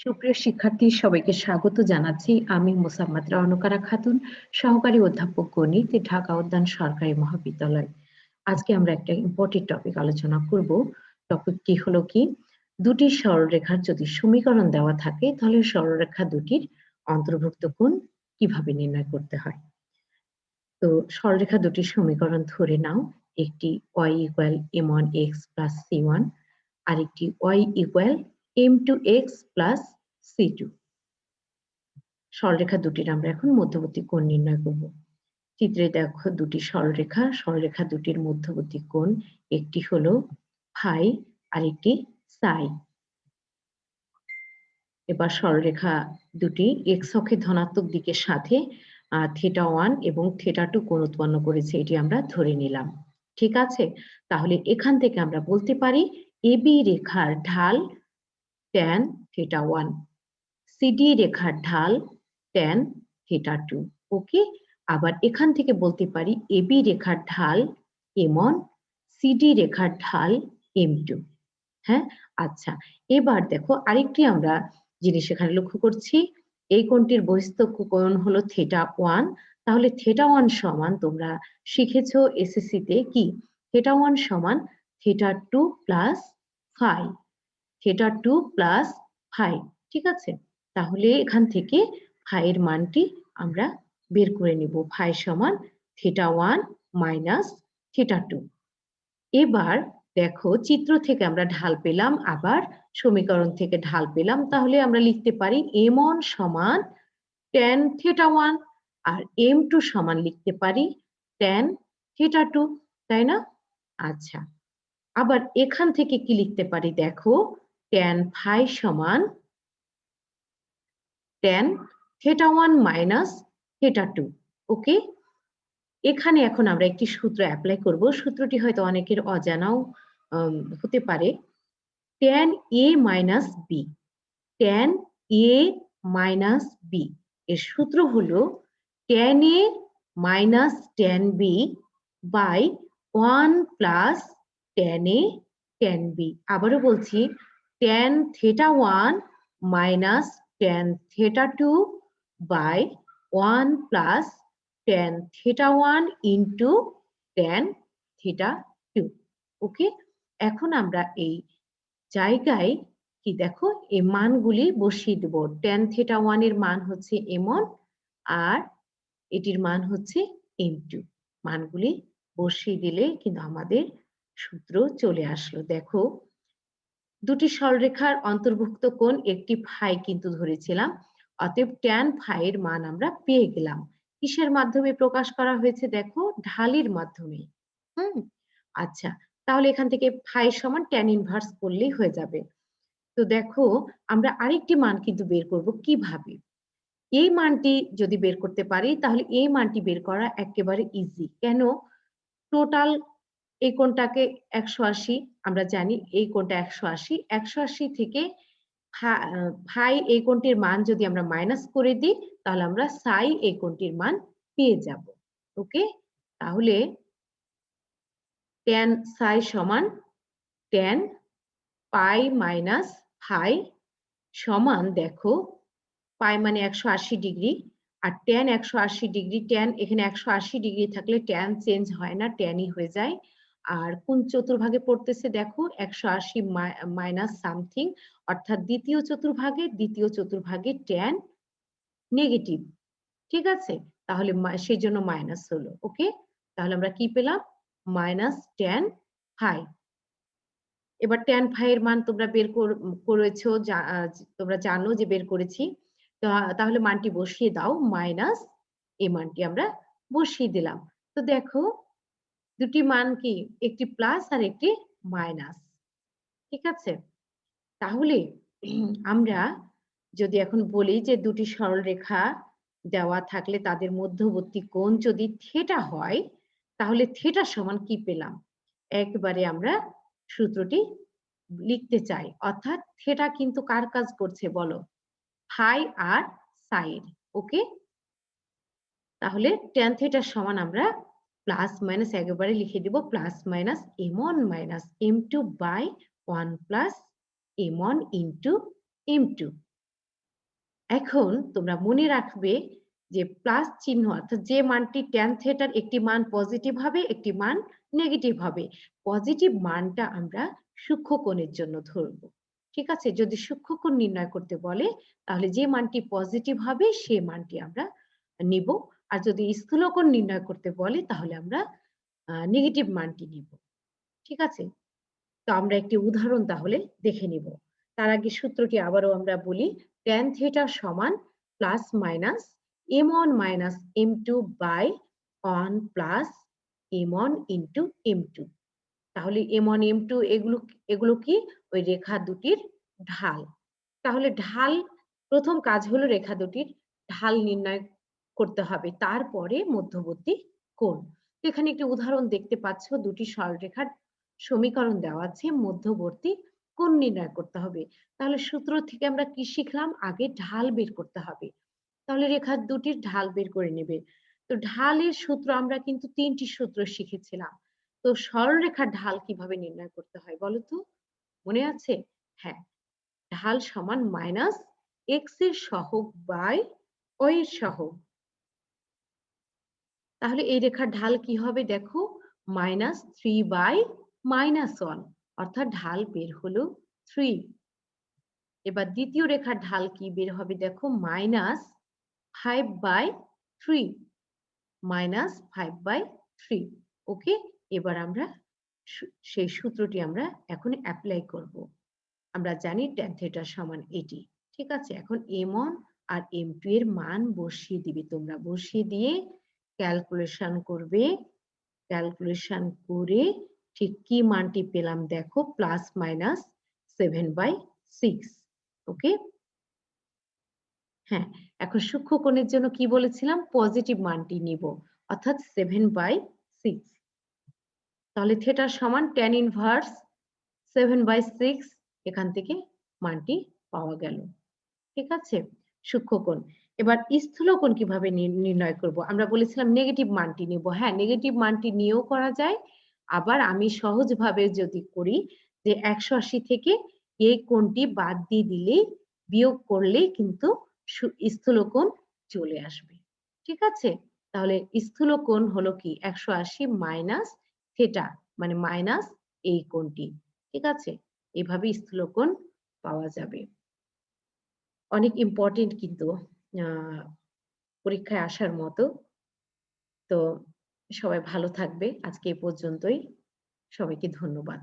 সুপ্রিয় শিক্ষার্থী, সবাইকে স্বাগত জানাচ্ছি। আমি মোসাম্মদ রওনকারা খাতুন, সহকারী অধ্যাপক গণিত, ঢাকা উদ্যান সরকারি মহাবিদ্যালয়। আজকে আমরা একটা ইম্পর্টেন্ট টপিক আলোচনা করব। টপিকটি হলো কি, দুটি সরলরেখার যদি সমীকরণ দেওয়া থাকে তাহলে সরলরেখা দুটির অন্তর্ভুক্ত কোণ কিভাবে নির্ণয় করতে হয়। তো সরলরেখা দুটির সমীকরণ ধরে নাও, একটি y equal m1x plus c1, আরেকটি y equal m2x plus c2। সরলরেখা দুটির আমরা এখন মধ্যবর্তী কোণ নির্ণয় করব। চিত্রে দেখো দুটি সরলরেখা, সরলরেখা দুটির মধ্যবর্তী কোণ একটি হলো ফাই আর একটি সাই। এবার সরলরেখা দুটি এক্স অক্ষের ধনাত্মক দিকের সাথে θ1 এবং θ2 কোণ উৎপন্ন করেছে, এটি আমরা ধরে নিলাম। ঠিক আছে, তাহলে এখান থেকে আমরা বলতে পারি এবি রেখার ঢাল tan θ1, সিডি রেখার ঢাল tan θ2। ওকে, আবার এখান থেকে বলতে পারি এবি রেখার ঢাল m1, সিডি রেখার ঢাল m2। হ্যাঁ, আচ্ছা, এবার দেখো আরেকটি আমরা জিনিস এখানে লক্ষ্য করছি, এই কোণটির বহিঃস্থ কোণ হলো θ1। তাহলে θ1 সমান তোমরা শিখেছো এসএসসি তে কি, θ1 সমান θ2 প্লাস ফাই, θ2 প্লাস ফাই। ঠিক আছে, তাহলে এখান থেকে ফাই এর মানটি আমরা বের করে নিব। ফাই সমান θ1 মাইনাস θ2। এবার দেখো চিত্র থেকে আমরা ঢাল পেলাম, আবার সমীকরণ থেকে ঢাল পেলাম, তাহলে আমরা লিখতে পারি m1 সমান tan θ1 আর m2 সমান লিখতে পারি tan θ2, তাই না? আচ্ছা, আবার এখান থেকে কি লিখতে পারি দেখো, tan ফাই সমান tan θ1 মাইনাস θ2। ওকে, এখানে এখন আমরা একটি সূত্র অ্যাপ্লাই করব। সূত্রটি হয়তো অনেকের অজানাও হতে পারে। tan a minus B, tan a minus B এর সূত্র হলো tan a minus tan b by 1 plus tan a tan b। আবারও বলছি, tan θ1 minus tan θ2 by 1 plus tan θ1 into tan θ2। Okay, এখন আমরা এই জায়গায় কি দেখো, এই মানগুলি বসিয়ে দেব। tan θ1 এর মান হচ্ছে m1 আর এটির মান হচ্ছে m2। মানগুলি বসিয়ে দিলে কিন্তু আমাদের সূত্র চলে আসলো। দেখো, দুটি সরলরেখার অন্তর্ভুক্ত কোণ একটি ফাই কিন্তু ধরেছিলাম, অতএব tan ফাই এর মান আমরা পেয়ে গেলাম। কিসের মাধ্যমে প্রকাশ করা হয়েছে দেখো, ঢালের মাধ্যমে। আচ্ছা, তাহলে এখান থেকে ফাই সমান tan ইনভার্স করলেই হয়ে যাবে। তো দেখো, আমরা আরেকটি মান কিন্তু বের করব কিভাবে। এই মানটি যদি বের করতে পারি তাহলে এই মানটি বের করা একেবারে ইজি। কেন? টোটাল এই কোণটাকে 180, আমরা জানি এই কোণটা 180, 180 থেকে ফাই এই কোণটির মান যদি আমরা মাইনাস করে দিই তাহলে আমরা সাই এই কোণটির মান পেয়ে যাব। ওকে, তাহলে tan সাই সমান tan পাই মাইনাস ফাই সমান, দেখো পাই মানে 180 ডিগ্রি আর tan 180 ডিগ্রি, tan এখানে 180 ডিগ্রি থাকলে tan চেঞ্জ হয় না, tanই হয়ে যায়। আর কোন চতুর্ভাগে পড়তেছে দেখো, 180 মাইনাস সামথিং, অর্থাৎ দ্বিতীয় চতুর্ভাগে tan নেগেটিভ। ঠিক আছে, তাহলে সেই জন্য মাইনাস হলো। ওকে, তাহলে আমরা কি পেলাম, মাইনাস tan ফাই। এবার tan ফাই এর মান তোমরা বের করেছো, তোমরা জানো যে বের করেছি। তাহলে মানটি বসিয়ে দাও, মাইনাস এই মানটি আমরা বসিয়ে দিলাম। তো দেখো দুটি মান কি, একটি প্লাস আর একটি মাইনাস। ঠিক আছে, তাহলে আমরা যদি এখন বলি যে দুটি সরলরেখা দেওয়া থাকলে তাদের মধ্যবর্তী কোণ যদি থিটা হয়, তাহলে থিটা সমান কি পেলাম, একবারে আমরা সূত্রটি লিখতে চাই। অর্থাৎ থিটা কিন্তু কার কাজ করছে বলো, ফাই আর সাইড। ওকে, তাহলে tan থিটা সমান আমরা প্লাস মাইনাস একেবারে লিখে দিব, plus minus m1 minus m2 by 1 plus m1 into m2। এখন তোমরা মনে রাখবে যে প্লাস চিহ্ন অর্থাৎ যে মানটি ট্যান থিটার একটি মান পজিটিভ হবে, একটি মান নেগেটিভ হবে। পজিটিভ মানটা আমরা সূক্ষ্মকোণের জন্য ধরব। ঠিক আছে? যদি সূক্ষ্মকোণ নির্ণয় করতে বলে তাহলে যে মানটি পজিটিভ হবে সেই মানটি আমরা নিব। আর যদি স্থূলকোণ নির্ণয় করতে বলে তাহলে আমরা নেগেটিভ মানটি নিব। ঠিক আছে? তো আমরা একটি উদাহরণ তাহলে দেখে নিব। তার আগে সূত্রটি আবারও আমরা বলি, tan থিটা সমান plus minus m1 minus m2 by 1 plus m1 into m2। তাহলে m1 m2 এগুলো কি? ওই রেখা দুটির ঢাল। তাহলে ঢাল প্রথম কাজ হলো রেখা দুটির ঢাল নির্ণয় করতে হবে, তারপরে মধ্যবর্তী কোণ। তো এখানে একটি উদাহরণ দেখতে পাচ্ছ, দুটি সরলরেখার সমীকরণ দেওয়া আছে, মধ্যবর্তী কোণ নির্ণয় করতে হবে। তাহলে সূত্র থেকে আমরা কি শিখলাম? আগে ঢাল বের করতে হবে। তাহলে রেখা দুটির ঢাল বের করে নেবে। তো ঢালের সূত্র আমরা কিন্তু ৩টি সূত্র শিখেছিলাম। তো সরলরেখার ঢাল কিভাবে নির্ণয় করতে হয় বলো তো? মনে আছে? হ্যাঁ, ঢাল সমান মাইনাস এক্স এর সহগ বাই ওয়াই এর সহগ। তাহলে এই রেখার ঢাল কি হবে দেখো? -3 বাই -1, অর্থাৎ ঢাল বের হলো 3। এবার দ্বিতীয় রেখার ঢাল কি বের হবে দেখো? -5 বাই 3, -5/3। ওকে, এবার আমরা সেই সূত্রটি আমরা এখন অ্যাপ্লাই করব। আমরা জানি tan থিটা সমান এটি। ঠিক আছে? এখন m1 আর m2 এর মান বসিয়ে দিবে। তোমরা বসিয়ে দিয়ে ক্যালকুলেশন করবে। ক্যালকুলেশন করে ঠিক কি মানটি পেলাম দেখো? Plus minus 7/6। ওকে? হ্যাঁ, এখন সূক্ষ্মকোণের জন্য কি বলেছিলাম? পজিটিভ মানটি নিব, অর্থাৎ 7/6। তাহলে থিটা সমান tan ইনভার্স 7/6, এখান থেকে মানটি পাওয়া গেল। ঠিক আছে? সূক্ষ্মকোণ। এবার স্থূলকোণ কিভাবে নির্ণয় করব? আমরা বলেছিলাম নেগেটিভ মানটি নিব। হ্যাঁ, নেগেটিভ মানটি নিয়েও করা যায়। আবার আমি সহজভাবে যদি করি যে 180 থেকে এই কোণটি বাদ দিয়ে দিলেই, বিয়োগ করলেই কিন্তু স্থূলকোণ চলে আসবে। ঠিক আছে? তাহলে স্থূলকোণ হলো কি? 180 মাইনাস থিটা, মানে মাইনাস এই কোণটি। ঠিক আছে? এভাবে স্থূলকোণ পাওয়া যাবে। অনেক ইম্পোর্টেন্ট কিন্তু আ পরীক্ষায় আসার মতো। তো সবাই ভালো থাকবে। আজকে এ পর্যন্তই। সবাইকে ধন্যবাদ।